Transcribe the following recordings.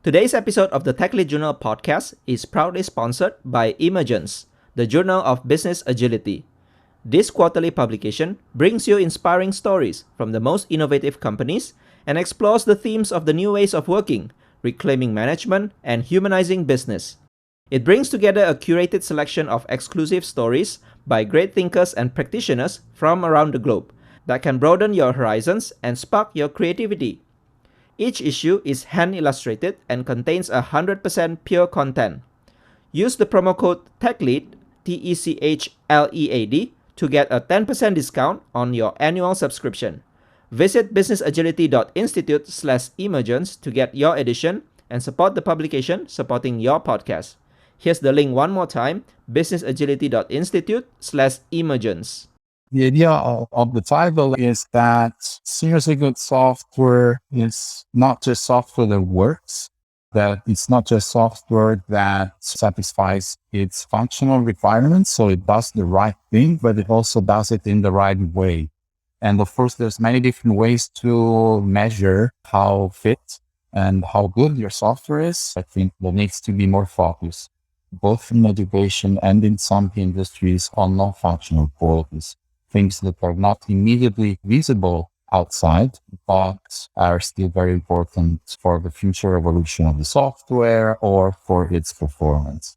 Today's episode of the Tech Lead Journal podcast is proudly sponsored by Emergence, the Journal of Business Agility. This quarterly publication brings you inspiring stories from the most innovative companies and explores the themes of the new ways of working, reclaiming management, and humanizing business. It brings together a curated selection of exclusive stories by great thinkers and practitioners from around the globe that can broaden your horizons and spark your creativity. Each issue is hand-illustrated and contains 100% pure content. Use the promo code TECHLEAD, TECHLEAD, to get a 10% discount on your annual subscription. Visit businessagility.institute/emergence to get your edition and support the publication supporting your podcast. Here's the link one more time, businessagility.institute/emergence. The idea of the title is that seriously good software is not just software that works, that it's not just software that satisfies its functional requirements, so it does the right thing, but it also does it in the right way. And of course, there's many different ways to measure how fit and how good your software is. I think there needs to be more focus, both in education and in some industries, on non-functional qualities. Things that are not immediately visible outside, but are still very important for the future evolution of the software or for its performance.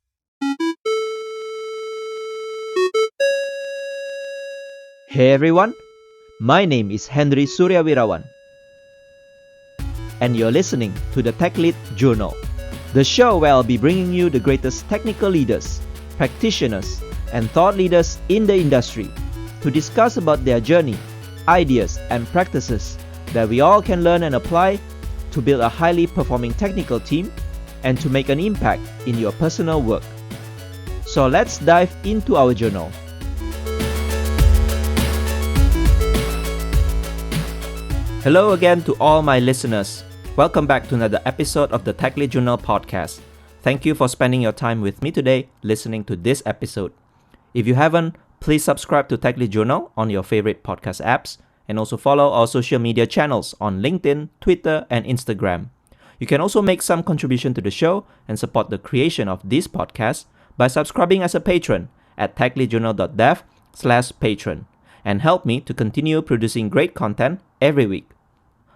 Hey everyone, my name is Henry Suryawirawan, and you're listening to the Tech Lead Journal, the show where I'll be bringing you the greatest technical leaders, practitioners, and thought leaders in the industry to discuss about their journey, ideas, and practices that we all can learn and apply to build a highly performing technical team and to make an impact in your personal work. So let's dive into our journal. Hello again to all my listeners. Welcome back to another episode of the Tech Lead Journal podcast. Thank you for spending your time with me today listening to this episode. If you haven't, please subscribe to Tech Lead Journal on your favorite podcast apps and also follow our social media channels on LinkedIn, Twitter, and Instagram. You can also make some contribution to the show and support the creation of this podcast by subscribing as a patron at techleadjournal.dev/patron and help me to continue producing great content every week.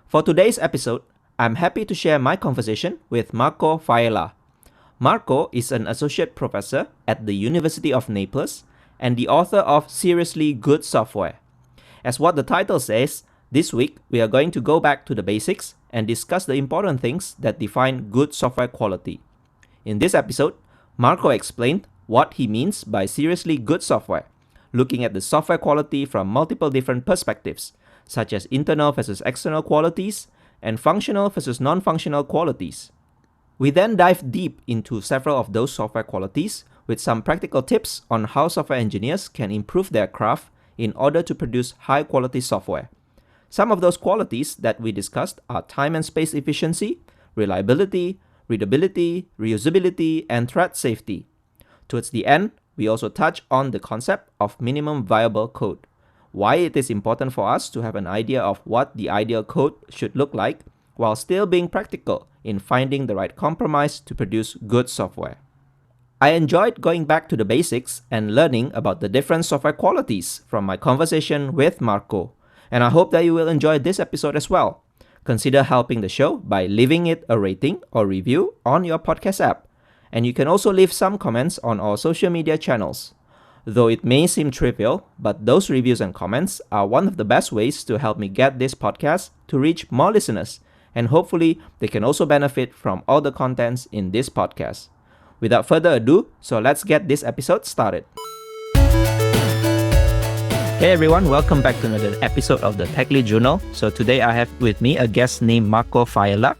For today's episode, I'm happy to share my conversation with Marco Failla. Marco is an associate professor at the University of Naples and the author of Seriously Good Software. As what the title says, this week we are going to go back to the basics and discuss the important things that define good software quality. In this episode, Marco explained what he means by seriously good software, looking at the software quality from multiple different perspectives, such as internal versus external qualities and functional versus non-functional qualities. We then dive deep into several of those software qualities with some practical tips on how software engineers can improve their craft in order to produce high-quality software. Some of those qualities that we discussed are time and space efficiency, reliability, readability, reusability, and thread safety. Towards the end, we also touch on the concept of minimum viable code, why it is important for us to have an idea of what the ideal code should look like while still being practical in finding the right compromise to produce good software. I enjoyed going back to the basics and learning about the different software qualities from my conversation with Marco, and I hope that you will enjoy this episode as well. Consider helping the show by leaving it a rating or review on your podcast app, and you can also leave some comments on our social media channels. Though it may seem trivial, but those reviews and comments are one of the best ways to help me get this podcast to reach more listeners, and hopefully they can also benefit from all the contents in this podcast. Without further ado, so let's get this episode started. Hey everyone, welcome back to another episode of the Tech Lead Journal. So today I have with me a guest named Marco Failla.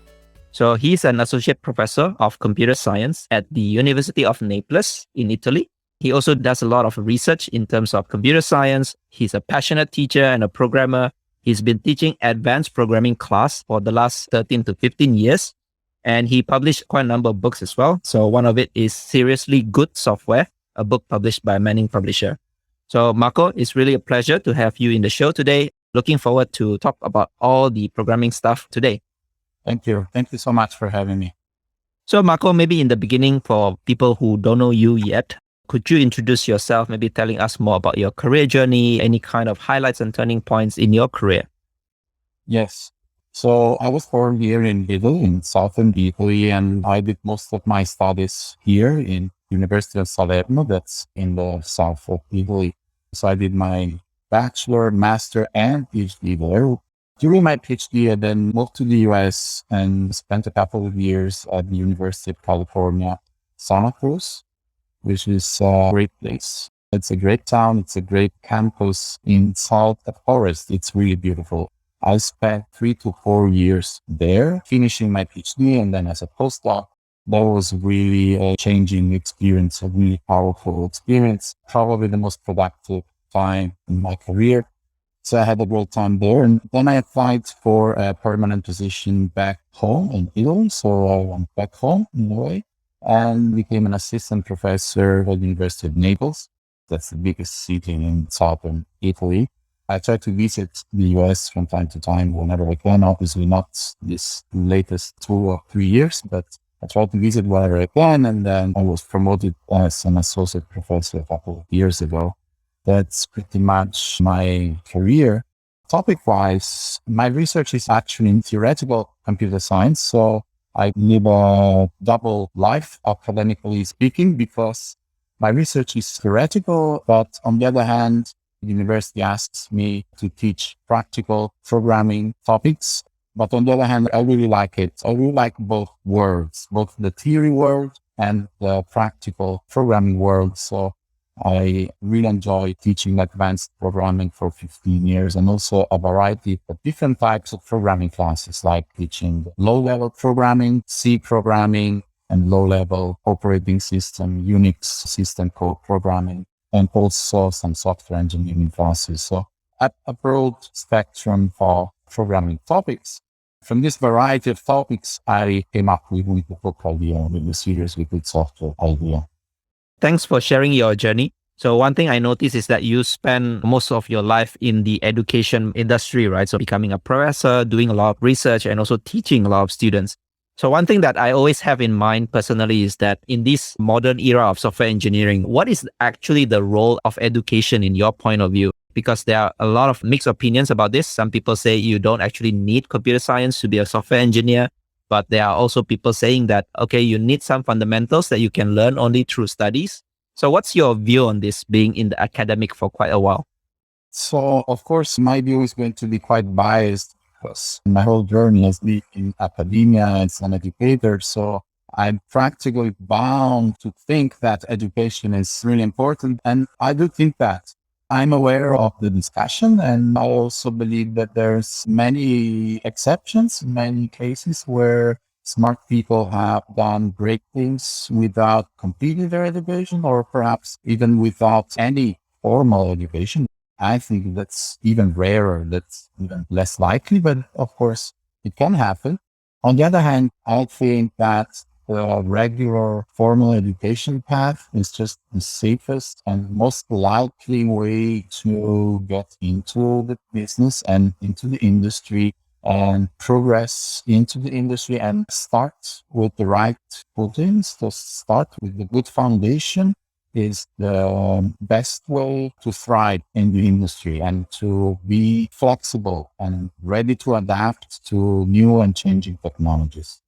So he's an associate professor of computer science at the University of Naples in Italy. He also does a lot of research in terms of computer science. He's a passionate teacher and a programmer. He's been teaching advanced programming class for the last 13 to 15 years. And he published quite a number of books as well. So one of it is Seriously Good Software, a book published by Manning Publisher. So Marco, it's really a pleasure to have you in the show today. Looking forward to talk about all the programming stuff today. Thank you. Thank you so much for having me. So Marco, maybe in the beginning, for people who don't know you yet, could you introduce yourself, maybe telling us more about your career journey, any kind of highlights and turning points in your career? Yes. So I was born here in Italy, in southern Italy, and I did most of my studies here in University of Salerno, that's in the south of Italy. So I did my bachelor, master, and PhD there. During my PhD, I then moved to the US and spent a couple of years at the University of California, Santa Cruz, which is a great place. It's a great town. It's a great campus inside a forest. It's really beautiful. I spent 3 to 4 years there, finishing my PhD and then as a postdoc. That was really a changing experience, a really powerful experience, probably the most productive time in my career. So I had a great time there. And then I applied for a permanent position back home in Italy. So I went back home in a way and became an assistant professor at the University of Naples. That's the biggest city in southern Italy. I try to visit the US from time to time whenever I can. Obviously not this latest 2 or 3 years, but I try to visit whenever I can. And then I was promoted as an associate professor a couple of years ago. That's pretty much my career. Topic-wise, my research is actually in theoretical computer science. So I live a double life, academically speaking, because my research is theoretical, but on the other hand, the university asks me to teach practical programming topics. But on the other hand, I really like it. I really like both worlds, both the theory world and the practical programming world. So I really enjoy teaching advanced programming for 15 years and also a variety of different types of programming classes, like teaching low-level programming, C programming, and low-level operating system, Unix system code programming, and also some software engineering classes. So a broad spectrum of programming topics. From this variety of topics, I came up with the book idea, with the series with the software idea. Thanks for sharing your journey. So one thing I noticed is that you spend most of your life in the education industry, right? So becoming a professor, doing a lot of research, and also teaching a lot of students. So one thing that I always have in mind personally is that in this modern era of software engineering, what is actually the role of education in your point of view? Because there are a lot of mixed opinions about this. Some people say you don't actually need computer science to be a software engineer. But there are also people saying that, okay, you need some fundamentals that you can learn only through studies. So what's your view on this, being in the academic for quite a while? So, of course, my view is going to be quite biased because my whole journey has been in academia as an educator. So I'm practically bound to think that education is really important. And I do think that. I'm aware of the discussion, and I also believe that there's many exceptions, many cases where smart people have done great things without completing their education or perhaps even without any formal education. I think that's even rarer, that's even less likely, but of course it can happen. On the other hand, I think that the regular formal education path is just the safest and most likely way to get into the business and into the industry and progress into the industry and start with the right footings. To start with the good foundation is the best way to thrive in the industry and to be flexible and ready to adapt to new and changing technologies.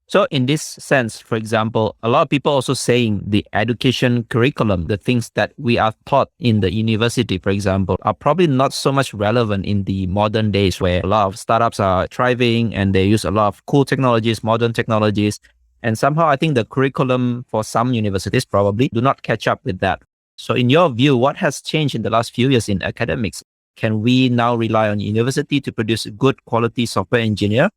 So in this sense, for example, a lot of people also saying the education curriculum, the things that we are taught in the university, for example, are probably not so much relevant in the modern days where a lot of startups are thriving and they use a lot of cool technologies, modern technologies. And somehow I think the curriculum for some universities probably do not catch up with that. So in your view, what has changed in the last few years in academics? Can we now rely on university to produce a good quality software engineer?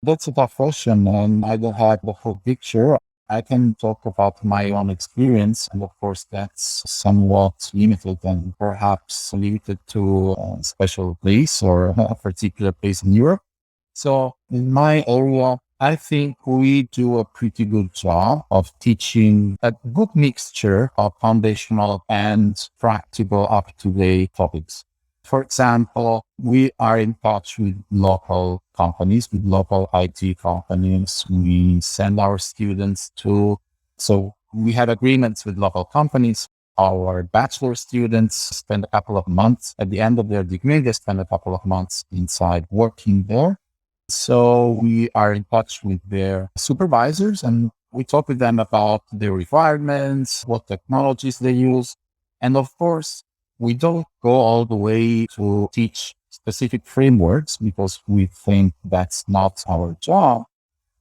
That's a tough question, and I don't have the full picture. I can talk about my own experience, and of course, that's somewhat limited and perhaps limited to a special place or a particular place in Europe. So, in my area, I think we do a pretty good job of teaching a good mixture of foundational and practical up-to-date topics. For example, we are in touch with local companies, with local IT companies. We send our students so we have agreements with local companies. Our bachelor students spend a couple of months at the end of their degree. They spend a couple of months inside working there. So we are in touch with their supervisors and we talk with them about their requirements, what technologies they use. And of course, we don't go all the way to teach specific frameworks because we think that's not our job.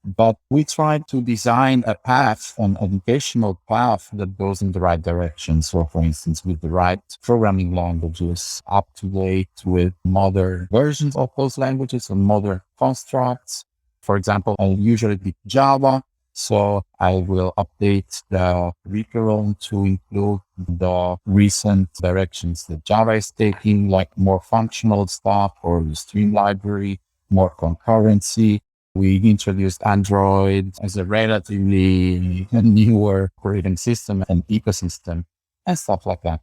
But we try to design a path, an educational path that goes in the right direction. So, for instance, with the right programming languages, up to date with modern versions of those languages and modern constructs. For example, I usually pick Java. So I will update the repo to include the recent directions that Java is taking, like more functional stuff or the stream library, more concurrency. We introduced Android as a relatively newer operating system and ecosystem and stuff like that.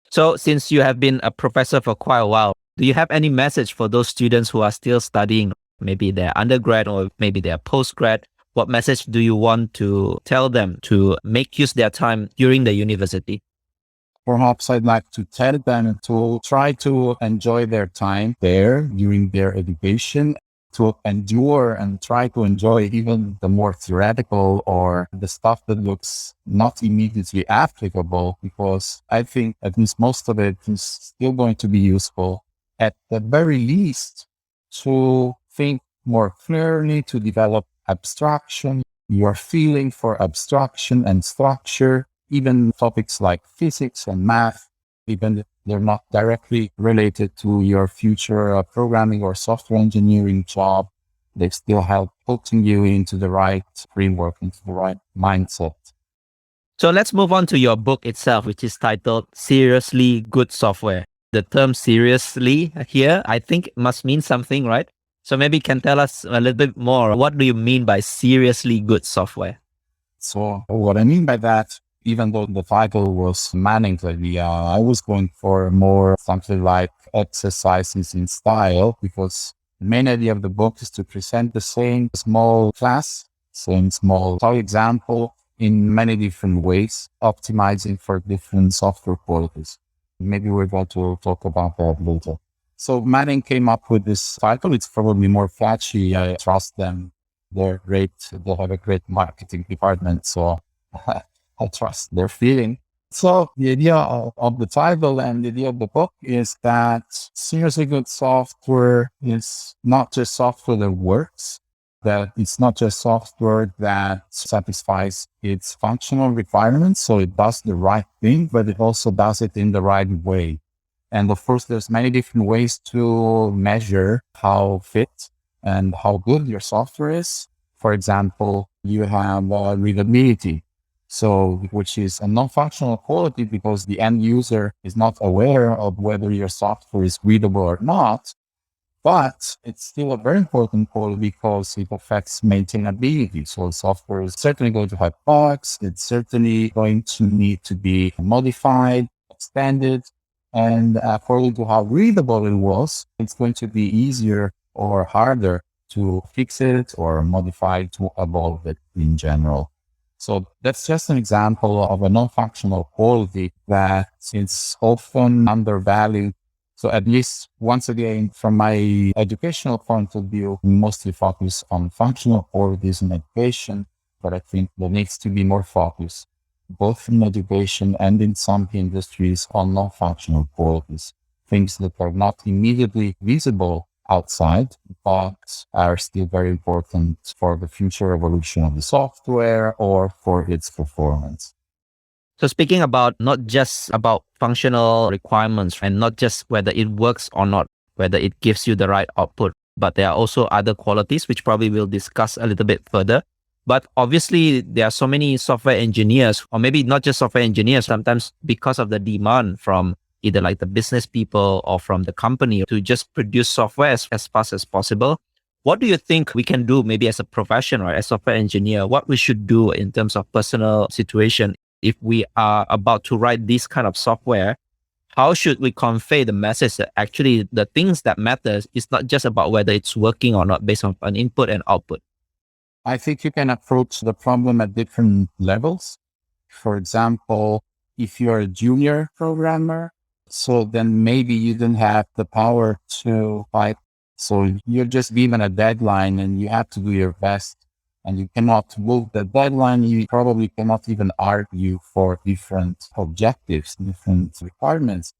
So since you have been a professor for quite a while, do you have any message for those students who are still studying, maybe they're undergrad or maybe they're postgrad? What message do you want to tell them to make use their time during the university? Perhaps I'd like to tell them to try to enjoy their time there during their education, to endure and try to enjoy even the more theoretical or the stuff that looks not immediately applicable, because I think at least most of it is still going to be useful. At the very least, to think more clearly, to develop abstraction, your feeling for abstraction and structure, even topics like physics and math, even if they're not directly related to your future programming or software engineering job, they still help putting you into the right framework, into the right mindset. So let's move on to your book itself, which is titled Seriously Good Software. The term seriously here, I think must mean something, right? So maybe you can tell us a little bit more. What do you mean by seriously good software? So what I mean by that, even though the title was Manning's idea, I was going for more something like exercises in style, because the main idea of the book is to present the same small class, same small example in many different ways, optimizing for different software qualities. Maybe we're going to talk about that later. So Manning came up with this title. It's probably more flashy. I trust them. They're great. They have a great marketing department. So I trust their feeling. So the idea of the title and the idea of the book is that seriously good software is not just software that works, that it's not just software that satisfies its functional requirements, so it does the right thing, but it also does it in the right way. And of course, there's many different ways to measure how fit and how good your software is. For example, you have readability, so which is a non-functional quality because the end user is not aware of whether your software is readable or not. But it's still a very important quality because it affects maintainability. So software is certainly going to have bugs. It's certainly going to need to be modified, extended. And according to how readable it was, it's going to be easier or harder to fix it or modify to evolve it in general. So that's just an example of a non-functional quality that is often undervalued. So at least, once again, from my educational point of view, we mostly focus on functional qualities in education, but I think there needs to be more focus, both in education and in some industries, on non-functional qualities, things that are not immediately visible outside, but are still very important for the future evolution of the software or for its performance. So speaking about not just about functional requirements and not just whether it works or not, whether it gives you the right output, but there are also other qualities, which probably we'll discuss a little bit further. But obviously, there are so many software engineers, or maybe not just software engineers, sometimes because of the demand from either like the business people or from the company to just produce software as fast as possible. What do you think we can do maybe as a profession or as a software engineer, what we should do in terms of personal situation if we are about to write this kind of software? how should we convey the message that actually the things that matters is not just about whether it's working or not based on an input and output? I think you can approach the problem at different levels. For example, if you're a junior programmer, so then maybe you don't have the power to fight. So you're just given a deadline and you have to do your best and you cannot move the deadline. You probably cannot even argue for different objectives, different requirements.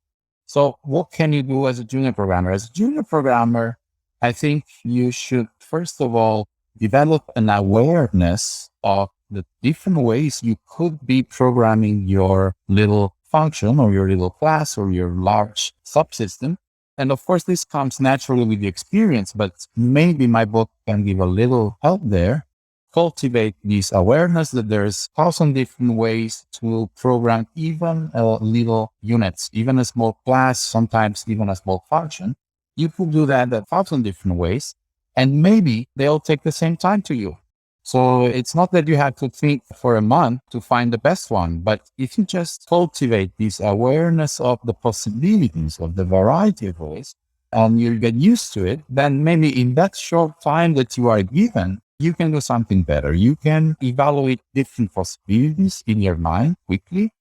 So what can you do as a junior programmer? As a junior programmer, I think you should, first of all, develop an awareness of the different ways you could be programming your little function or your little class or your large subsystem. And of course, this comes naturally with the experience, but maybe my book can give a little help there. Cultivate this awareness that there's 1,000 different ways to program even a little units, even a small class, sometimes even a small function. You could do that 1,000 different ways, and maybe they'll take the same time to you. So it's not that you have to think for a month to find the best one, but if you just cultivate this awareness of the possibilities of the variety of ways, and you get used to it, then maybe in that short time that you are given, you can do something better. You can evaluate different possibilities in your mind quickly.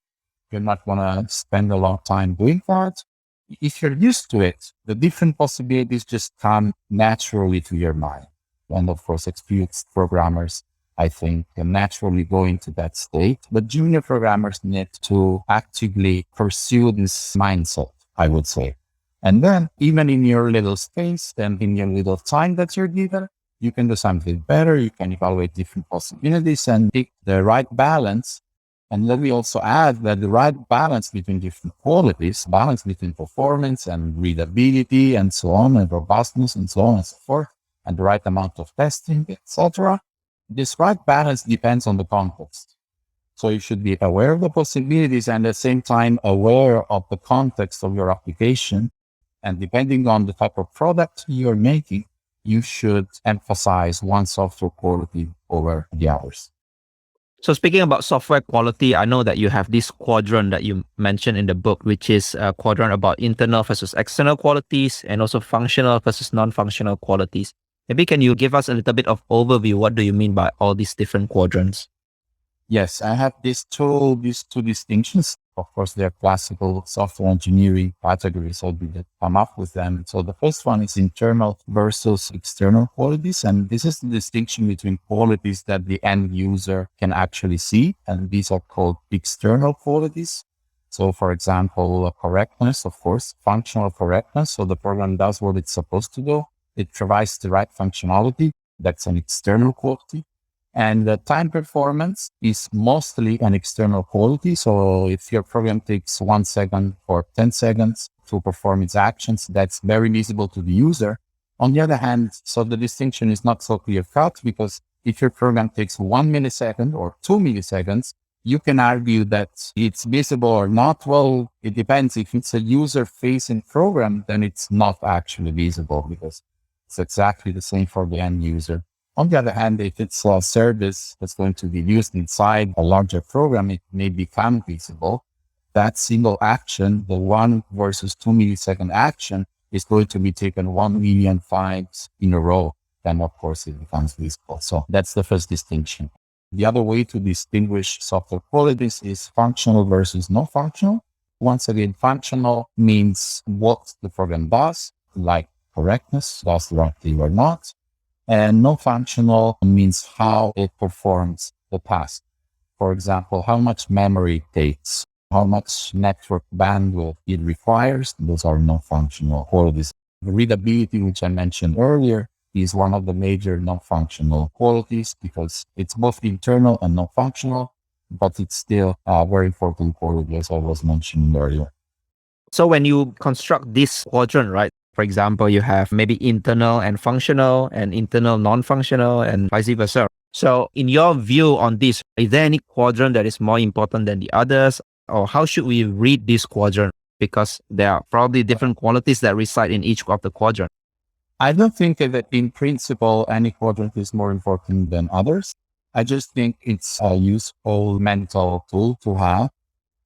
You're not going to spend a long time doing that. If you're used to it, the different possibilities just come naturally to your mind. And of course, experienced programmers, I think, can naturally go into that state. But junior programmers need to actively pursue this mindset, I would say. And then even in your little space and in your little time that you're given, you can do something better. You can evaluate different possibilities and pick the right balance. And let me also add that the right balance between different qualities, balance between performance and readability and so on, and robustness and so on and so forth, and the right amount of testing, etc. This right balance depends on the context. So you should be aware of the possibilities and at the same time aware of the context of your application. And depending on the type of product you're making, you should emphasize one software quality over the others. So speaking about software quality, I know that you have this quadrant that you mentioned in the book, which is a quadrant about internal versus external qualities and also functional versus non-functional qualities. Maybe can you give us a little bit of overview? What do you mean by all these different quadrants? Yes, I have these two distinctions. Of course, they're classical software engineering categories, so we did come up with them. So the first one is internal versus external qualities. And this is the distinction between qualities that the end user can actually see. And these are called external qualities. So for example, correctness, of course, functional correctness. So the program does what it's supposed to do. It provides the right functionality. That's an external quality. And the time performance is mostly an external quality. So if your program takes 1 second or 10 seconds to perform its actions, that's very visible to the user. On the other hand, so the distinction is not so clear cut, because if your program takes 1 millisecond or 2 milliseconds, you can argue that it's visible or not. Well, it depends. If it's a user-facing program, then it's not actually visible because it's exactly the same for the end user. On the other hand, if it's a service that's going to be used inside a larger program, it may become visible. That single action, the 1 versus 2 millisecond action, is going to be taken 1 million times in a row. Then, of course, it becomes visible. So that's the first distinction. The other way to distinguish software qualities is functional versus non-functional. Once again, functional means what the program does, like correctness, does the right thing or not. And non-functional means how it performs the task. For example, how much memory it takes, how much network bandwidth it requires. Those are non-functional qualities. Readability, which I mentioned earlier, is one of the major non-functional qualities because it's both internal and non-functional, but it's still a very important quality, as I was mentioning earlier. So when you construct this quadrant, right? For example, you have maybe internal and functional and internal non-functional and vice versa. So in your view on this, is there any quadrant that is more important than the others? Or how should we read this quadrant? Because there are probably different qualities that reside in each of the quadrant. I don't think that in principle, any quadrant is more important than others. I just think it's a useful mental tool to have.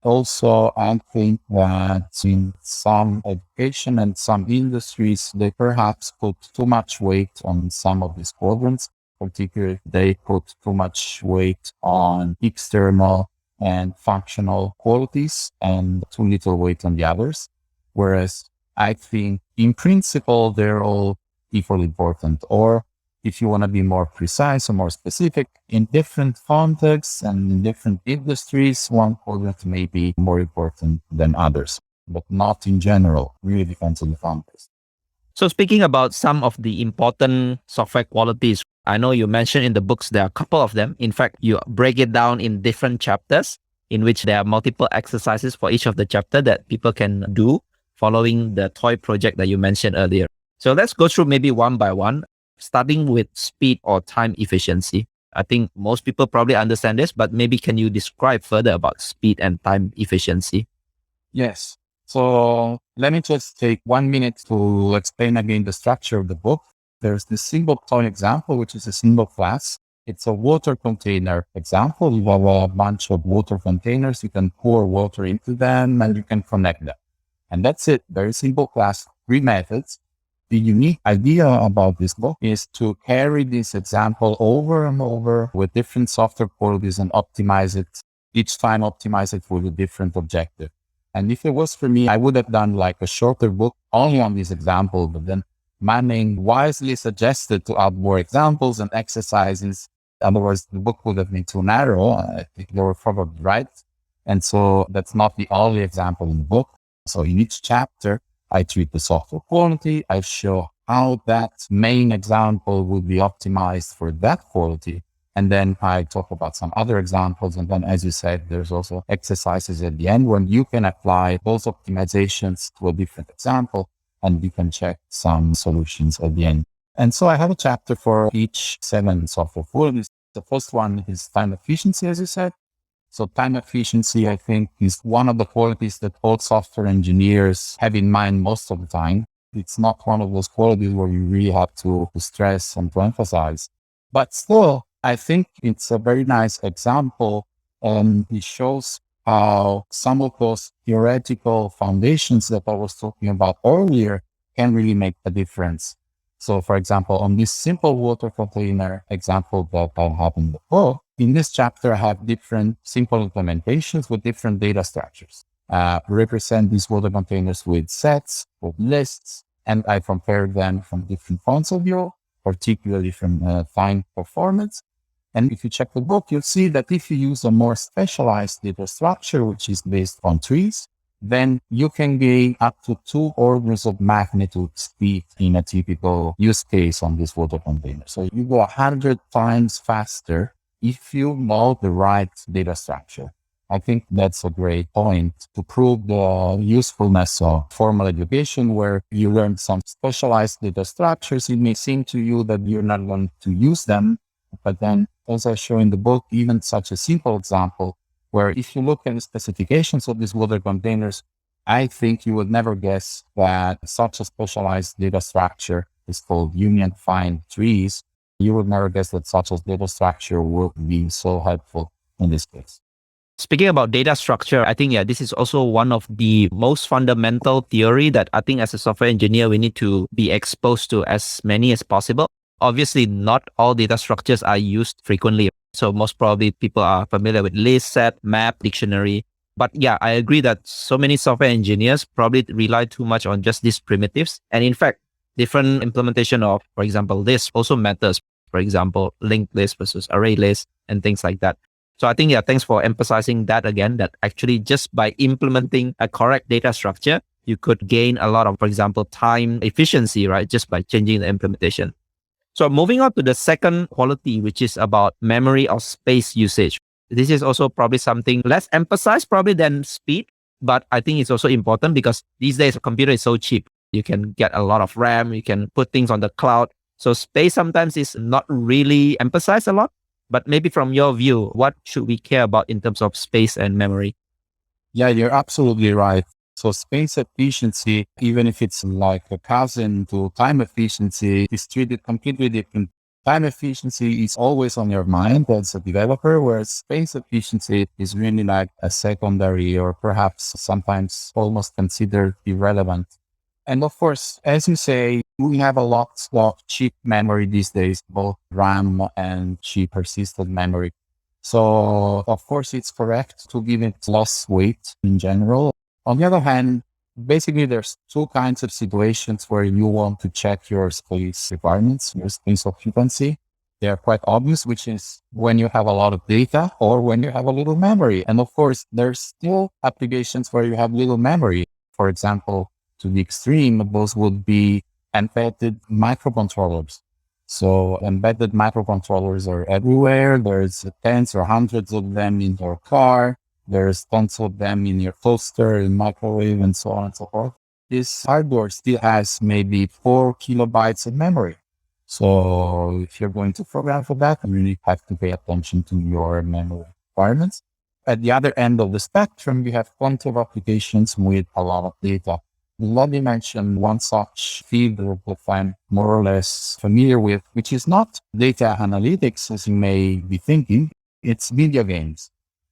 Also, I think that in some education and some industries, they perhaps put too much weight on some of these quadrants. Particularly, they put too much weight on external and functional qualities and too little weight on the others. Whereas I think in principle, they're all equally important. Or if you want to be more precise or more specific, in different contexts and in different industries, one quadrant may be more important than others, but not in general. Really depends on the context. So speaking about some of the important software qualities, I know you mentioned in the books, there are a couple of them. In fact, you break it down in different chapters in which there are multiple exercises for each of the chapter that people can do following the toy project that you mentioned earlier. So let's go through maybe one by one, starting with speed or time efficiency. I think most people probably understand this, but maybe can you describe further about speed and time efficiency? Yes. So let me just take 1 minute to explain again the structure of the book. There's this single toy example, which is a single class. It's a water container example. You have a bunch of water containers. You can pour water into them and you can connect them. And that's it. Very simple class, 3 methods. The unique idea about this book is to carry this example over and over with different software qualities and optimize it, each time optimize it with a different objective. And if it was for me, I would have done like a shorter book only on this example, but then Manning wisely suggested to add more examples and exercises. Otherwise, the book would have been too narrow. I think they were probably right. And so that's not the only example in the book. So in each chapter, I treat the software quality. I show how that main example would be optimized for that quality. And then I talk about some other examples. And then, as you said, there's also exercises at the end when you can apply those optimizations to a different example and you can check some solutions at the end. And so I have a chapter for each 7 software qualities. The first one is time efficiency, as you said. So time efficiency, I think, is one of the qualities that all software engineers have in mind most of the time. It's not one of those qualities where you really have to stress and to emphasize. But still, I think it's a very nice example, and it shows how some of those theoretical foundations that I was talking about earlier can really make a difference. So, for example, on this simple water container example that I have in the book, in this chapter, I have different simple implementations with different data structures. Represent these water containers with sets, with lists, and I compare them from different points of view, particularly from time performance. And if you check the book, you'll see that if you use a more specialized data structure, which is based on trees, then you can gain up to 2 orders of magnitude speed in a typical use case on this water container. So you go 100 times faster if you know the right data structure. I think that's a great point to prove the usefulness of formal education, where you learn some specialized data structures. It may seem to you that you're not going to use them, but then, as I show in the book, even such a simple example, where if you look at the specifications of these water containers, I think you would never guess that such a specialized data structure is called union find trees. You would never guess that such a data structure will be so helpful in this case. Speaking about data structure, I think, this is also one of the most fundamental theory that I think as a software engineer, we need to be exposed to as many as possible. Obviously, not all data structures are used frequently. So most probably people are familiar with list, set, map, dictionary. But I agree that so many software engineers probably rely too much on just these primitives. And in fact, different implementation of, for example, list also matters. For example, linked list versus array list and things like that. So I think, thanks for emphasizing that again, that actually just by implementing a correct data structure, you could gain a lot of, for example, time efficiency, right? Just by changing the implementation. So moving on to the second quality, which is about memory or space usage. This is also probably something less emphasized probably than speed, but I think it's also important because these days a computer is so cheap. You can get a lot of RAM, you can put things on the cloud. So space sometimes is not really emphasized a lot, but maybe from your view, what should we care about in terms of space and memory? Yeah, you're absolutely right. So space efficiency, even if it's like a cousin to time efficiency, is treated completely different. time efficiency is always on your mind as a developer, whereas space efficiency is really like a secondary or perhaps sometimes almost considered irrelevant. And of course, as you say, we have a lot of cheap memory these days, both RAM and cheap persistent memory. So of course, it's correct to give it less weight in general. On the other hand, basically there's two kinds of situations where you want to check your space requirements, your space occupancy. They are quite obvious, which is when you have a lot of data or when you have a little memory. And of course, there's still applications where you have little memory. For example, to the extreme, those would be embedded microcontrollers. So embedded microcontrollers are everywhere. There's tens or hundreds of them in your car. There's tons of them in your toaster and microwave and so on and so forth. This hardware still has maybe 4 kilobytes of memory. So if you're going to program for that, you really have to pay attention to your memory requirements. At the other end of the spectrum, you have plenty of applications with a lot of data. Let me mention one such field that I'm more or less familiar with, which is not data analytics, as you may be thinking. It's video games.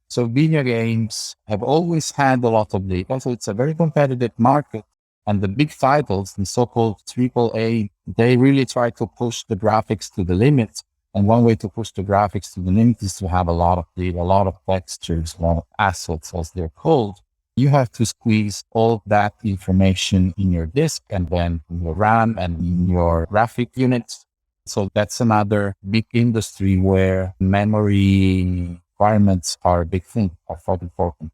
So video games have always had a lot of data. So it's a very competitive market. And the big titles, the so-called AAA, they really try to push the graphics to the limit. And one way to push the graphics to the limit is to have a lot of data, a lot of textures, a lot of assets, as they're called. You have to squeeze all that information in your disk and then in your RAM and in your graphic units. So that's another big industry where memory requirements are a big thing, are quite important.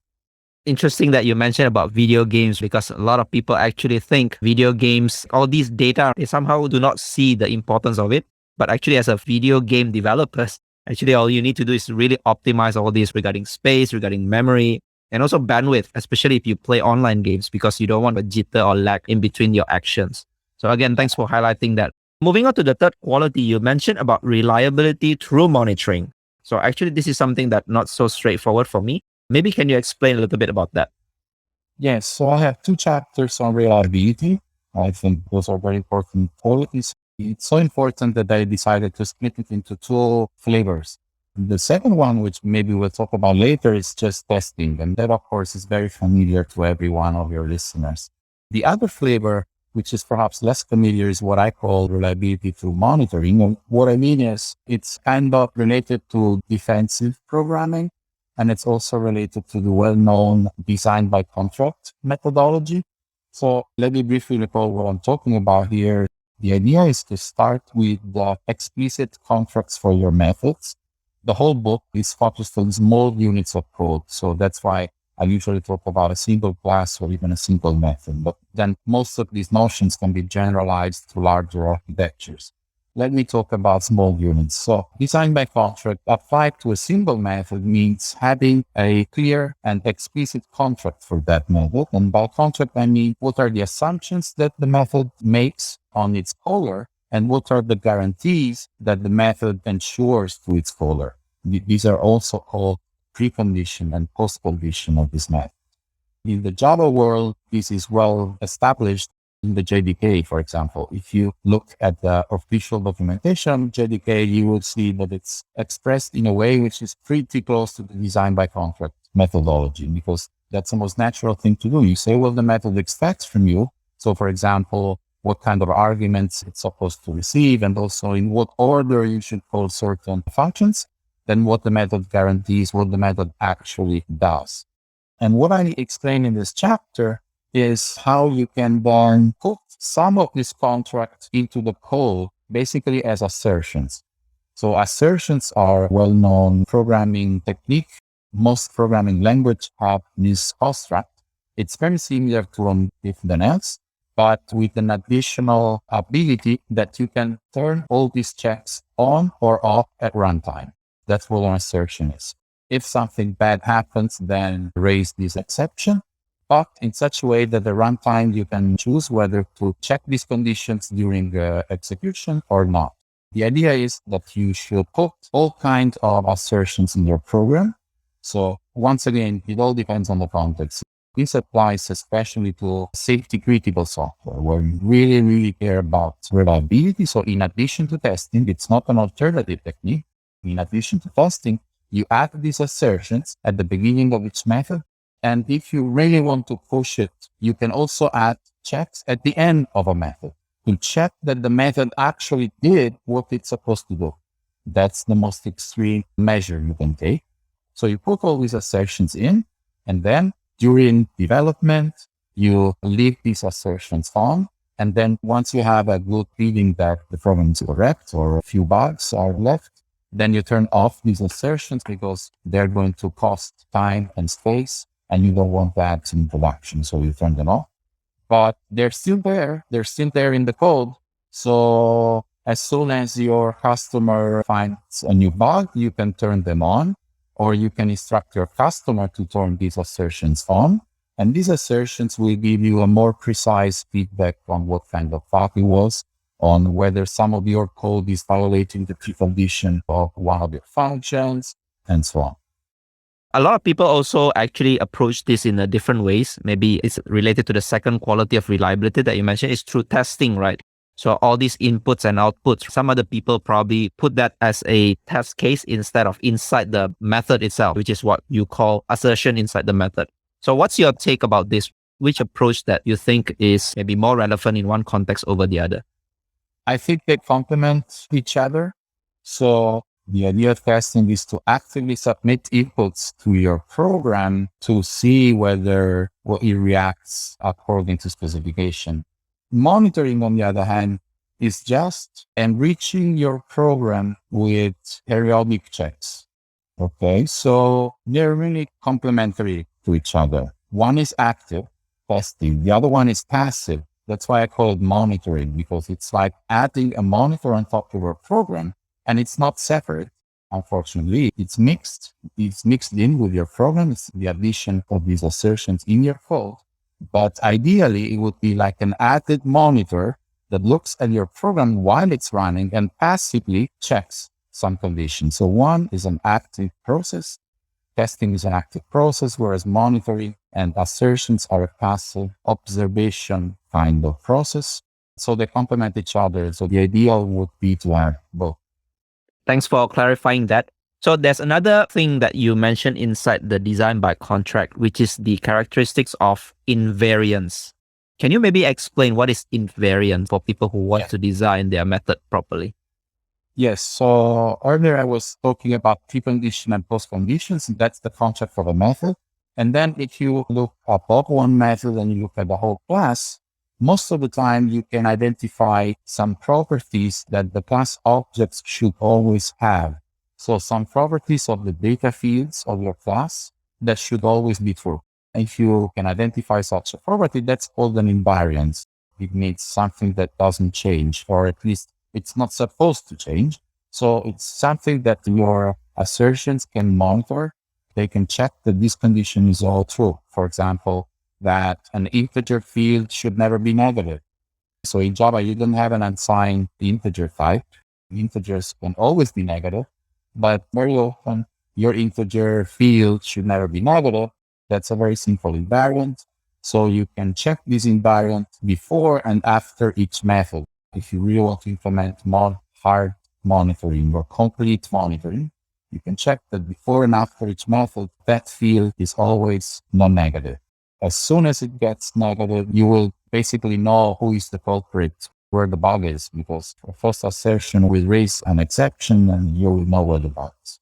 Interesting that you mentioned about video games, because a lot of people actually think video games, all these data, they somehow do not see the importance of it. But actually, as a video game developers, actually all you need to do is really optimize all these regarding space, regarding memory, and also bandwidth, especially if you play online games, because you don't want a jitter or lag in between your actions. So again, thanks for highlighting that. Moving on to the third quality, you mentioned about reliability through monitoring. So actually, this is something that not so straightforward for me. Maybe can you explain a little bit about that? Yes, so I have 2 chapters on reliability. I think those are very important qualities. It's so important that I decided to split it into 2 flavors. The second one, which maybe we'll talk about later, is just testing. And that, of course, is very familiar to every one of your listeners. The other flavor, which is perhaps less familiar, is what I call reliability through monitoring. And what I mean is it's kind of related to defensive programming. And it's also related to the well-known design by contract methodology. So let me briefly recall what I'm talking about here. The idea is to start with the explicit contracts for your methods. The whole book is focused on small units of code. So that's why I usually talk about a single class or even a single method. But then most of these notions can be generalized to larger architectures. Let me talk about small units. So design by contract applied to a single method means having a clear and explicit contract for that method. And by contract, I mean, what are the assumptions that the method makes on its caller, and what are the guarantees that the method ensures to its caller. These are also called precondition and postcondition of this method. In the Java world, this is well established. In the JDK, for example, if you look at the official documentation of JDK, you will see that it's expressed in a way which is pretty close to the design by contract methodology, because that's the most natural thing to do. You say, well, the method expects from you. So, for example, what kind of arguments it's supposed to receive, and also in what order you should call certain functions, then what the method guarantees, what the method actually does. And what I explain in this chapter is how you can then put some of this contract into the code, basically as assertions. So assertions are a well-known programming technique. Most programming languages have this construct. It's very similar to if then else, but with an additional ability that you can turn all these checks on or off at runtime. That's what an assertion is. If something bad happens, then raise this exception, but in such a way that the runtime you can choose whether to check these conditions during execution or not. The idea is that you should put all kinds of assertions in your program. So once again, it all depends on the context. This applies especially to safety critical software where you really, really care about reliability. So in addition to testing, it's not an alternative technique. In addition to testing, you add these assertions at the beginning of each method. And if you really want to push it, you can also add checks at the end of a method to check that the method actually did what it's supposed to do. That's the most extreme measure you can take. So you put all these assertions in, and then during development, you leave these assertions on. And then once you have a good feeling that the program is correct or a few bugs are left, then you turn off these assertions because they're going to cost time and space, and you don't want that in production. So you turn them off. But they're still there. They're still there in the code. So as soon as your customer finds a new bug, you can turn them on, or you can instruct your customer to turn these assertions on. And these assertions will give you a more precise feedback on what kind of bug it was, on whether some of your code is violating the precondition of one of your functions, and so on. A lot of people also actually approach this in a different ways. Maybe it's related to the second quality of reliability that you mentioned is through testing, right? So all these inputs and outputs, some other people probably put that as a test case instead of inside the method itself, which is what you call assertion inside the method. So what's your take about this? Which approach that you think is maybe more relevant in one context over the other? I think they complement each other. So the idea of testing is to actively submit inputs to your program to see whether it reacts according to specification. Monitoring, on the other hand, is just enriching your program with periodic checks. Okay, so they're really complementary to each other. One is active testing, the other one is passive. That's why I call it monitoring, because it's like adding a monitor on top of your program, and it's not separate. Unfortunately, it's mixed. It's mixed in with your program. It's the addition of these assertions in your code. But ideally, it would be like an added monitor that looks at your program while it's running and passively checks some conditions. So one is an active process. Testing is an active process, whereas monitoring and assertions are a passive observation kind of process. So they complement each other. So the ideal would be to have both. Thanks for clarifying that. So there's another thing that you mentioned inside the design by contract, which is the characteristics of invariance. Can you maybe explain what is invariant for people who want to design their method properly? Yes. So earlier I was talking about precondition and post-conditions. That's the contract for the method. And then if you look above one method and you look at the whole class, most of the time you can identify some properties that the class objects should always have. So some properties of the data fields of your class that should always be true. If you can identify such a property, that's called an invariance. It means something that doesn't change, or at least it's not supposed to change. So it's something that your assertions can monitor. They can check that this condition is all true. For example, that an integer field should never be negative. So in Java, you don't have an unsigned integer type. Integers can always be negative, but very often your integer field should never be negative. That's a very simple invariant. So you can check this invariant before and after each method. If you really want to implement more hard monitoring or complete monitoring, you can check that before and after each method, that field is always non-negative. As soon as it gets negative, you will basically know who is the culprit, where the bug is, because the first assertion will raise an exception and you will know where the bug is.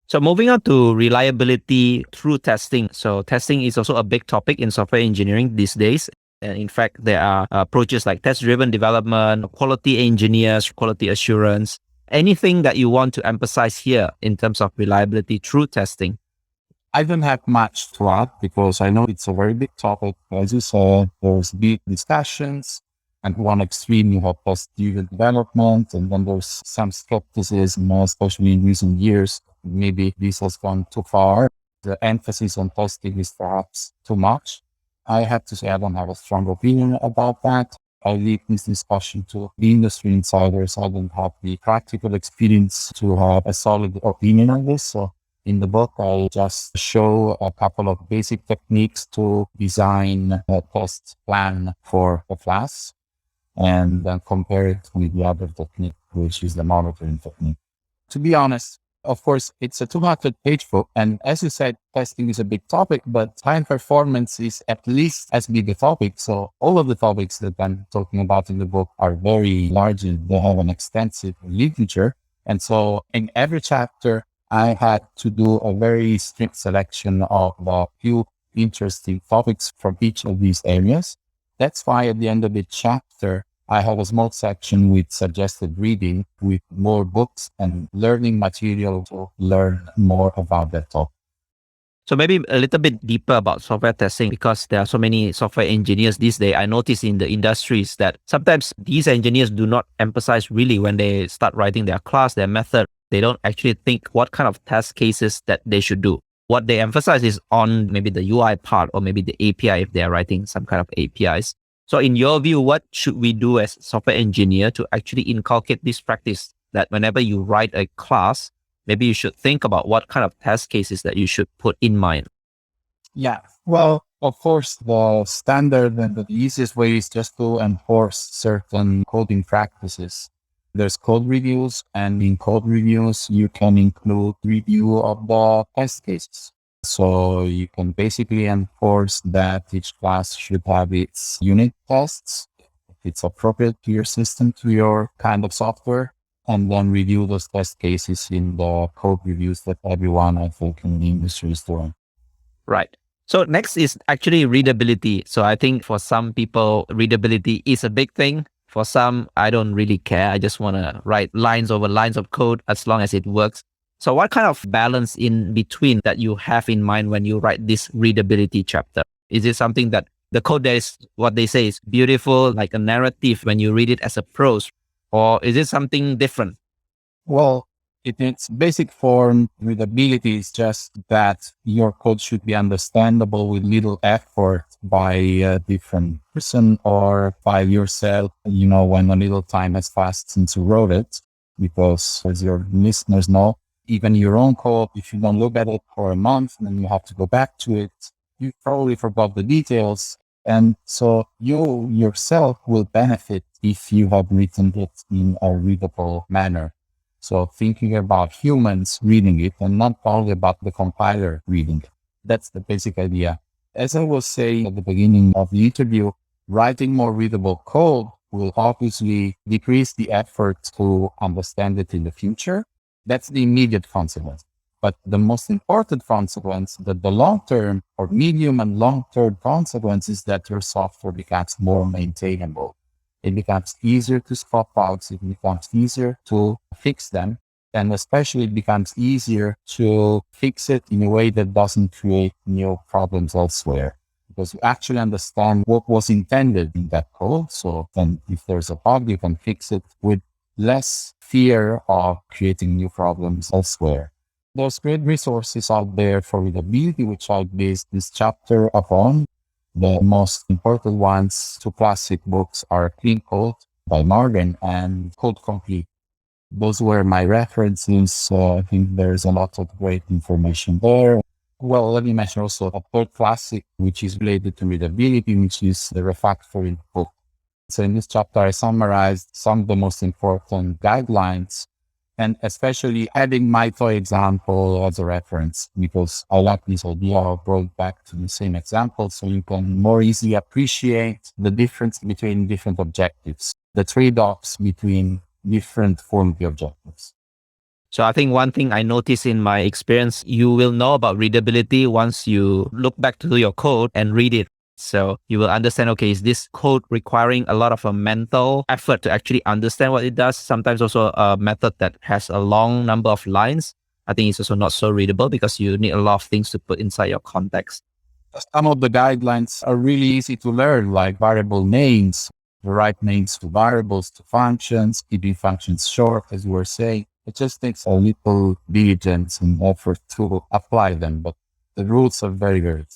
So moving on to reliability through testing. So testing is also a big topic in software engineering these days. And in fact, there are approaches like test-driven development, quality engineers, quality assurance. Anything that you want to emphasize here in terms of reliability through testing? I don't have much to add because I know it's a very big topic. As you said, there's big discussions. And one extreme, you have test-driven development, and then there's some skepticism, especially in recent years. Maybe this has gone too far. The emphasis on testing is perhaps too much. I have to say I don't have a strong opinion about that. I leave this discussion to the industry insiders. I don't have the practical experience to have a solid opinion on this. So In the book, I just show a couple of basic techniques to design a test plan for a class and then compare it with the other technique, which is the monitoring technique. To be honest, of course, it's a 200-page book. And as you said, testing is a big topic, but time performance is at least as big a topic. So all of the topics that I'm talking about in the book are very large and they have an extensive literature. And so in every chapter, I had to do a very strict selection of a few interesting topics from each of these areas. That's why at the end of the chapter, I have a small section with suggested reading with more books and learning material to learn more about that topic. So maybe a little bit deeper about software testing, because there are so many software engineers these days. I notice in the industries that sometimes these engineers do not emphasize really when they start writing their class, their method. They don't actually think what kind of test cases that they should do. What they emphasize is on maybe the UI part or maybe the API if they're writing some kind of APIs. So in your view, what should we do as software engineer to actually inculcate this practice that whenever you write a class, maybe you should think about what kind of test cases that you should put in mind? Yeah, well, of course, the standard and the easiest way is just to enforce certain coding practices. There's code reviews, and in code reviews, you can include review of the test cases. So you can basically enforce that each class should have its unit tests, if it's appropriate to your system, to your kind of software, and then review those test cases in the code reviews that everyone, I think, in the industry is doing. Right. So next is actually readability. So I think for some people, readability is a big thing. For some, I don't really care. I just want to write lines over lines of code as long as it works. So what kind of balance in between that you have in mind when you write this readability chapter? Is it something that the code there is what they say is beautiful, like a narrative when you read it as a prose, or is it something different? Well, in its basic form, readability is just that your code should be understandable with little effort by a different person or by yourself, when a little time has passed since you wrote it. Because as your listeners know, even your own code, if you don't look at it for a month, then you have to go back to it. You probably forgot the details. And so you yourself will benefit if you have written it in a readable manner. So thinking about humans reading it and not only about the compiler reading it. That's the basic idea. As I was saying at the beginning of the interview, writing more readable code will obviously decrease the effort to understand it in the future. That's the immediate consequence. But the most important consequence, the long-term or medium and long-term consequence, is that your software becomes more maintainable. It becomes easier to spot bugs. It becomes easier to fix them. And especially it becomes easier to fix it in a way that doesn't create new problems elsewhere. Because you actually understand what was intended in that code. So then if there's a bug, you can fix it with less fear of creating new problems elsewhere. There's great resources out there for readability, which I based this chapter upon. The most important ones, two classic books, are Clean Code by Marvin and Code Complete. Those were my references. So I think there's a lot of great information there. Well, let me mention also a third classic, which is related to readability, which is the Refactoring book. So in this chapter, I summarized some of the most important guidelines, and especially adding my toy example as a reference, because I like this idea of brought back to the same example so you can more easily appreciate the difference between different objectives, the trade-offs between different form of the objectives. So I think one thing I noticed in my experience, you will know about readability once you look back to your code and read it. So you will understand, okay, is this code requiring a lot of a mental effort to actually understand what it does? Sometimes also a method that has a long number of lines, I think it's also not so readable because you need a lot of things to put inside your context. Some of the guidelines are really easy to learn, like variable names, the right names to variables, to functions, keeping functions short, as you were saying. It just takes a little diligence and effort to apply them, but the rules are very good.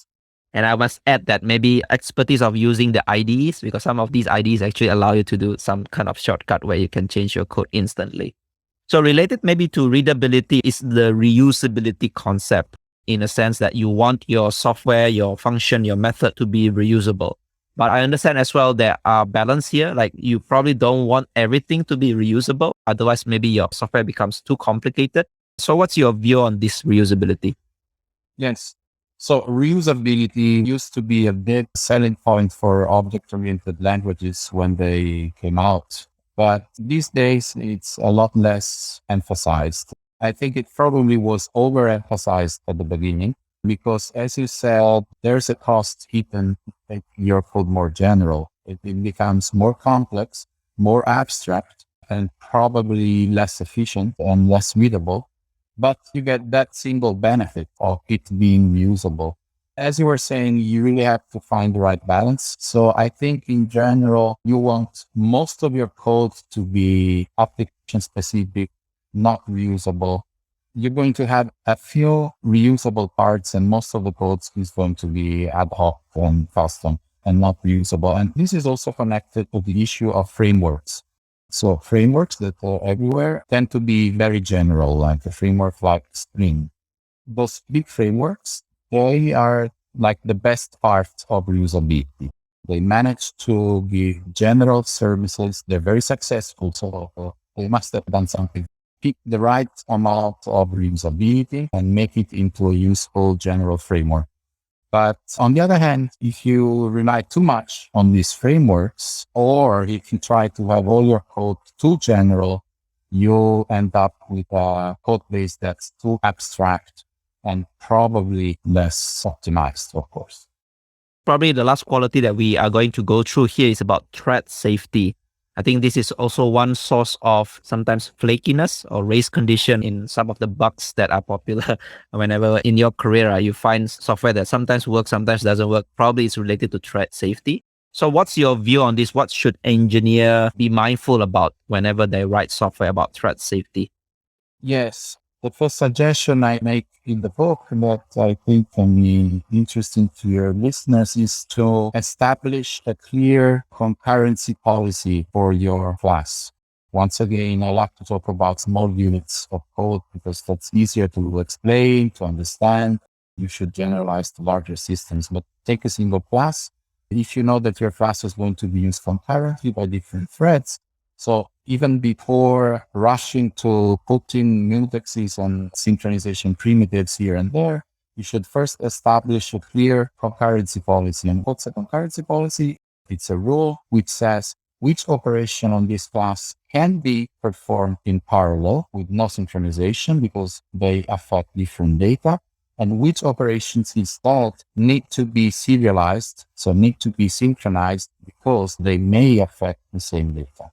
And I must add that maybe expertise of using the IDEs, because some of these IDEs actually allow you to do some kind of shortcut where you can change your code instantly. So related maybe to readability is the reusability concept, in a sense that you want your software, your function, your method to be reusable. But I understand as well there are balance here. Like you probably don't want everything to be reusable. Otherwise, maybe your software becomes too complicated. So what's your view on this reusability? Yes. So reusability used to be a big selling point for object-oriented languages when they came out. But these days, it's a lot less emphasized. I think it probably was overemphasized at the beginning because, as you said, there's a cost hidden to make your code more general. It becomes more complex, more abstract, and probably less efficient and less readable, but you get that single benefit of it being usable. As you were saying, you really have to find the right balance. So I think in general, you want most of your code to be application specific, not reusable. You're going to have a few reusable parts, and most of the code is going to be ad hoc and custom and not reusable. And this is also connected to the issue of frameworks. So frameworks that are everywhere tend to be very general, like a framework like Spring. Those big frameworks, they are like the best part of reusability. They manage to give general services. They're very successful. So they must have done something. Pick the right amount of reusability and make it into a useful general framework. But on the other hand, if you rely too much on these frameworks, or if you try to have all your code too general, you'll end up with a code base that's too abstract and probably less optimized, of course. Probably the last quality that we are going to go through here is about thread safety. I think this is also one source of sometimes flakiness or race condition in some of the bugs that are popular. Whenever in your career, you find software that sometimes works, sometimes doesn't work. Probably it's related to thread safety. So what's your view on this? What should engineer be mindful about whenever they write software about thread safety? Yes. The first suggestion I make in the book that I think can be interesting to your listeners is to establish a clear concurrency policy for your class. Once again, I like to talk about small units of code because that's easier to explain, to understand. You should generalize to larger systems, but take a single class. If you know that your class is going to be used concurrently by different threads, so even before rushing to put in mutexes and synchronization primitives here and there, you should first establish a clear concurrency policy. And what's a concurrency policy? It's a rule which says which operation on this class can be performed in parallel with no synchronization because they affect different data, and which operations instead need to be serialized, so need to be synchronized because they may affect the same data.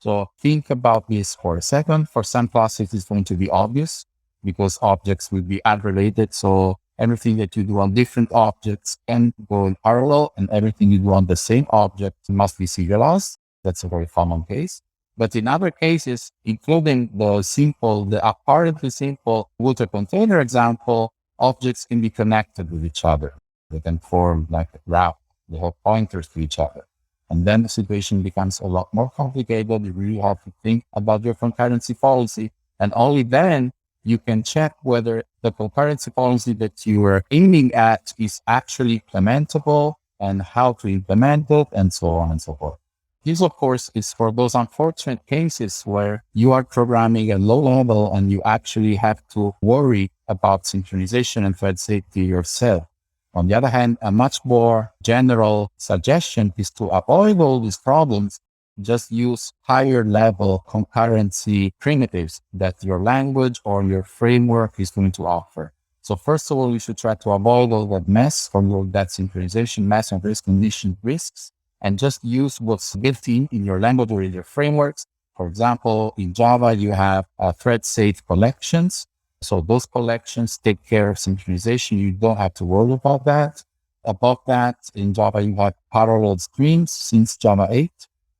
So think about this for a second. For some classes, it's going to be obvious because objects will be unrelated. So everything that you do on different objects can go in parallel, and everything you do on the same object must be serialized. That's a very common case. But in other cases, including the apparently simple Wouter container example, objects can be connected with each other. They can form like a graph. They have pointers to each other. And then the situation becomes a lot more complicated. You really have to think about your concurrency policy. And only then you can check whether the concurrency policy that you are aiming at is actually implementable and how to implement it and so on and so forth. This, of course, is for those unfortunate cases where you are programming at low level and you actually have to worry about synchronization and thread safety yourself. On the other hand, a much more general suggestion is to avoid all these problems. Just use higher level concurrency primitives that your language or your framework is going to offer. So first of all, you should try to avoid all that mess from all that synchronization mess and race condition risks, and just use what's built in your language or in your frameworks. For example, in Java, you have thread safe collections. So those collections take care of synchronization. You don't have to worry about that. Above that, in Java, you have parallel streams since Java 8.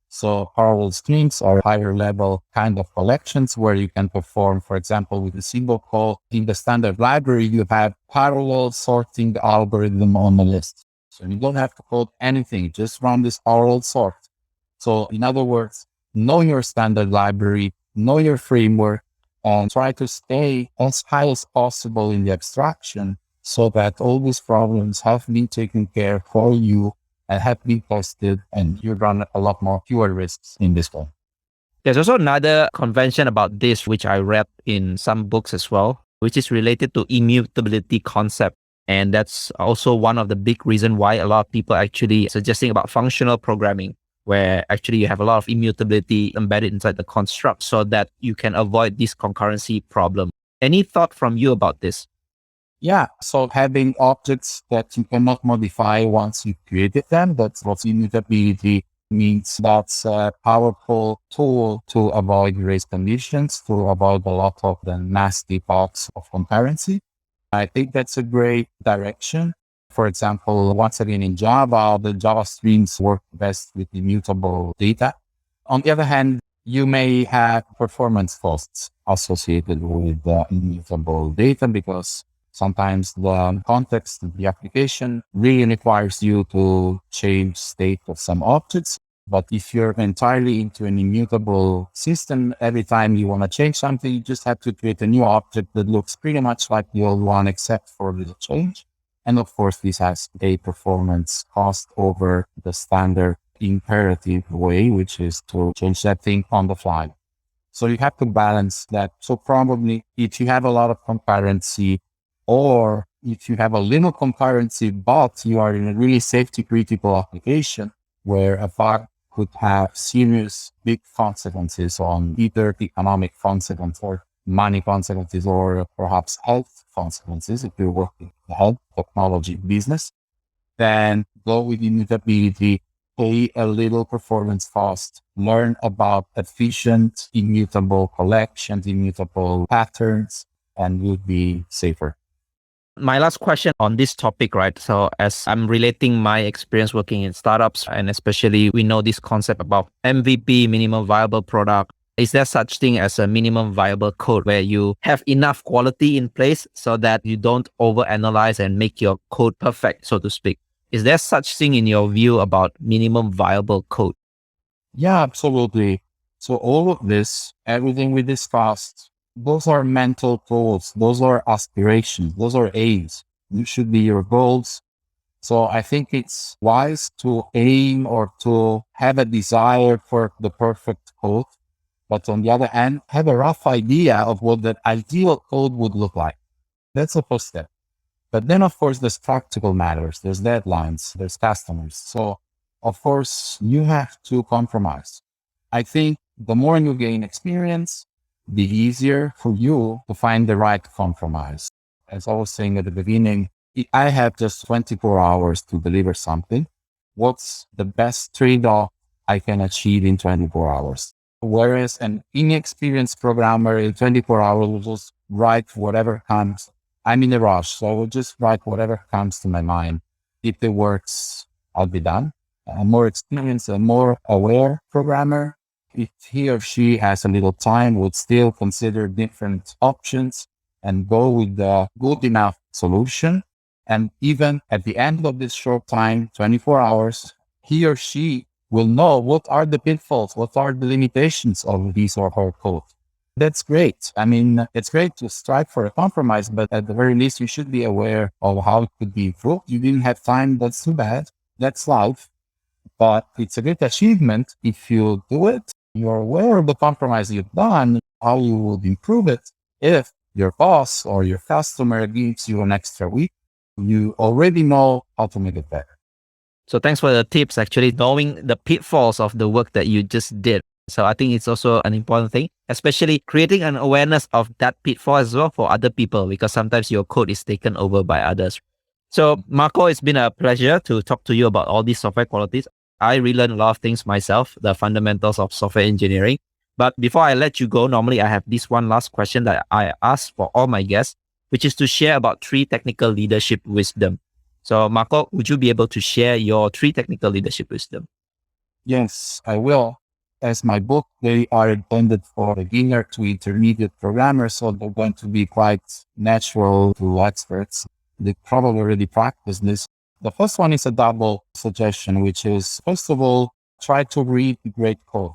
So parallel streams are higher level kind of collections where you can perform, for example, with a single call. In the standard library, you have parallel sorting algorithm on the list. So you don't have to code anything, just run this parallel sort. So in other words, know your standard library, know your framework, and try to stay as high as possible in the abstraction so that all these problems have been taken care for you and have been tested, and you run a lot more fewer risks in this way. There's also another convention about this, which I read in some books as well, which is related to immutability concept. And that's also one of the big reasons why a lot of people actually suggesting about functional programming, where actually you have a lot of immutability embedded inside the construct so that you can avoid this concurrency problem. Any thought from you about this? Yeah, so having objects that you cannot modify once you created them, that's what immutability means. That's a powerful tool to avoid race conditions, to avoid a lot of the nasty bugs of concurrency. I think that's a great direction. For example, once again in Java, the Java streams work best with immutable data. On the other hand, you may have performance costs associated with immutable data because sometimes the context of the application really requires you to change state of some objects. But if you're entirely into an immutable system, every time you want to change something, you just have to create a new object that looks pretty much like the old one, except for a little change. And of course, this has a performance cost over the standard imperative way, which is to change that thing on the fly. So you have to balance that. So probably if you have a lot of concurrency, or if you have a little concurrency, but you are in a really safety critical application where a bug could have serious big consequences on either economic consequences or money consequences, or perhaps health consequences if you're working in the health technology business, then go with immutability, pay a little performance cost, learn about efficient, immutable collections, immutable patterns, and you'll be safer. My last question on this topic, right? So as I'm relating my experience working in startups, and especially we know this concept about MVP, minimum viable product. Is there such thing as a minimum viable code where you have enough quality in place so that you don't overanalyze and make your code perfect, so to speak? Is there such thing in your view about minimum viable code? Yeah, absolutely. So all of this, everything we discussed, those are mental goals. Those are aspirations. Those are aims. You should be your goals. So I think it's wise to aim or to have a desire for the perfect code. But on the other hand, have a rough idea of what that ideal code would look like. That's the first step. But then, of course, there's practical matters. There's deadlines. There's customers. So, of course, you have to compromise. I think the more you gain experience, the easier for you to find the right compromise. As I was saying at the beginning, I have just 24 hours to deliver something. What's the best trade-off I can achieve in 24 hours? Whereas an inexperienced programmer in 24 hours will just write whatever comes. I'm in a rush, so I will just write whatever comes to my mind. If it works, I'll be done. A more experienced, a more aware programmer, if he or she has a little time, would still consider different options and go with the good enough solution. And even at the end of this short time, 24 hours, he or she will know what are the pitfalls, what are the limitations of his or her code. That's great. I mean, it's great to strive for a compromise, but at the very least, you should be aware of how it could be improved. You didn't have time. That's too bad. That's life. But it's a great achievement if you do it. You're aware of the compromise you've done, how you would improve it. If your boss or your customer gives you an extra week, you already know how to make it better. So thanks for the tips, actually knowing the pitfalls of the work that you just did. So I think it's also an important thing, especially creating an awareness of that pitfall as well for other people, because sometimes your code is taken over by others. So Marco, it's been a pleasure to talk to you about all these software qualities. I relearned a lot of things myself, the fundamentals of software engineering. But before I let you go, normally I have this one last question that I ask for all my guests, which is to share about 3 technical leadership wisdom. So Marco, would you be able to share your 3 technical leadership wisdom? Yes, I will. As my book, they are intended for beginner to intermediate programmers, so they're going to be quite natural to experts. They probably already practice this. The first one is a double suggestion, which is, first of all, try to read great code.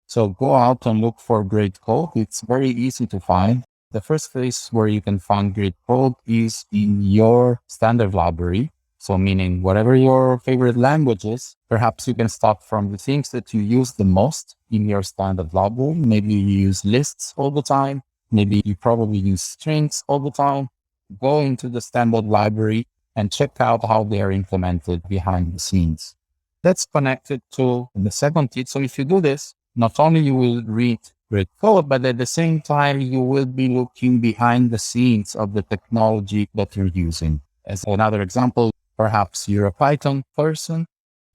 So go out and look for great code. It's very easy to find. The first place where you can find great code is in your standard library. So meaning whatever your favorite language is, perhaps you can start from the things that you use the most in your standard library. Maybe you use lists all the time. Maybe you probably use strings all the time. Go into the standard library and check out how they are implemented behind the scenes. That's connected to the second tip. So if you do this, not only you will read great code, but at the same time, you will be looking behind the scenes of the technology that you're using. As another example, perhaps you're a Python person,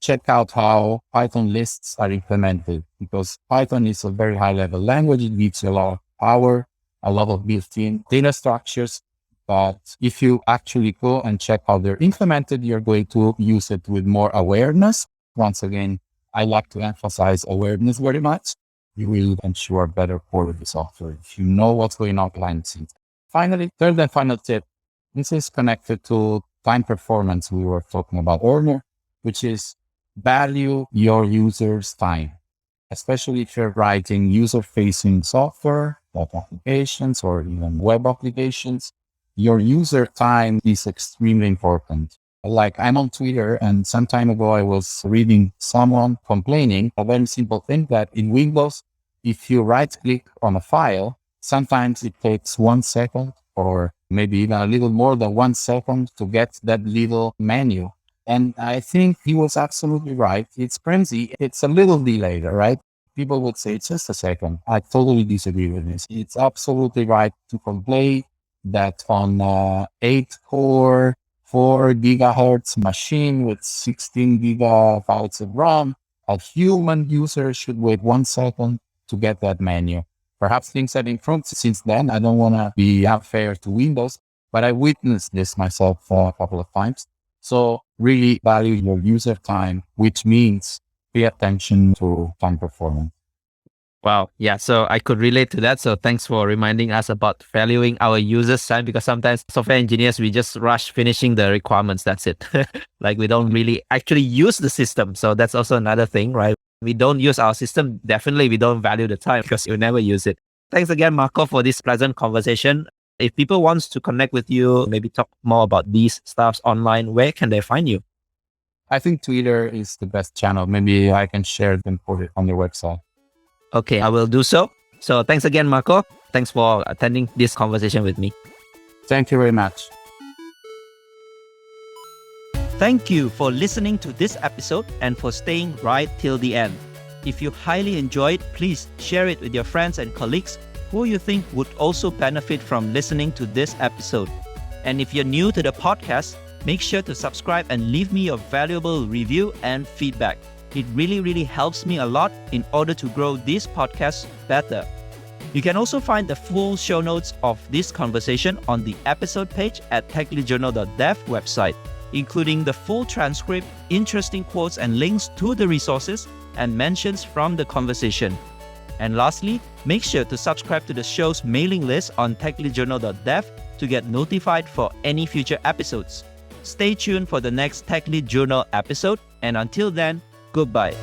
check out how Python lists are implemented, because Python is a very high level language. It gives you a lot of power, a lot of built-in data structures. But if you actually go and check how they're implemented, you're going to use it with more awareness. Once again, I like to emphasize awareness very much. You will ensure better quality software if you know what's going on behind the scenes. Finally, third and final tip, this is connected to time performance we were talking about earlier, which is value your user's time, especially if you're writing user-facing software, like applications or even web applications. Your user time is extremely important. Like I'm on Twitter, and some time ago I was reading someone complaining a very simple thing that in Windows, if you right click on a file, sometimes it takes 1 second or maybe even a little more than 1 second to get that little menu. And I think he was absolutely right. It's crazy. It's a little delayed, right? People would say it's just a second. I totally disagree with this. It's absolutely right to complain that on 8-core, 4 gigahertz machine with 16 gigabytes of RAM, a human user should wait 1 second to get that menu. Perhaps things have improved since then. I don't want to be unfair to Windows, but I witnessed this myself a couple of times. So really value your user time, which means pay attention to time performance. Wow. Yeah. So I could relate to that. So thanks for reminding us about valuing our users' time, because sometimes software engineers, we just rush finishing the requirements. That's it. Like we don't really actually use the system. So that's also another thing, right? We don't use our system. Definitely, we don't value the time because you never use it. Thanks again, Marco, for this pleasant conversation. If people want to connect with you, maybe talk more about these stuffs online, where can they find you? I think Twitter is the best channel. Maybe I can share them for it on your website. Okay, I will do so. So thanks again, Marco. Thanks for attending this conversation with me. Thank you very much. Thank you for listening to this episode and for staying right till the end. If you highly enjoyed, please share it with your friends and colleagues who you think would also benefit from listening to this episode. And if you're new to the podcast, make sure to subscribe and leave me your valuable review and feedback. It really helps me a lot in order to grow this podcast better. You can also find the full show notes of this conversation on the episode page at techleadjournal.dev website, including the full transcript, interesting quotes and links to the resources and mentions from the conversation. And lastly, make sure to subscribe to the show's mailing list on techleadjournal.dev to get notified for any future episodes. Stay tuned for the next Tech Lead Journal episode, and until then, goodbye.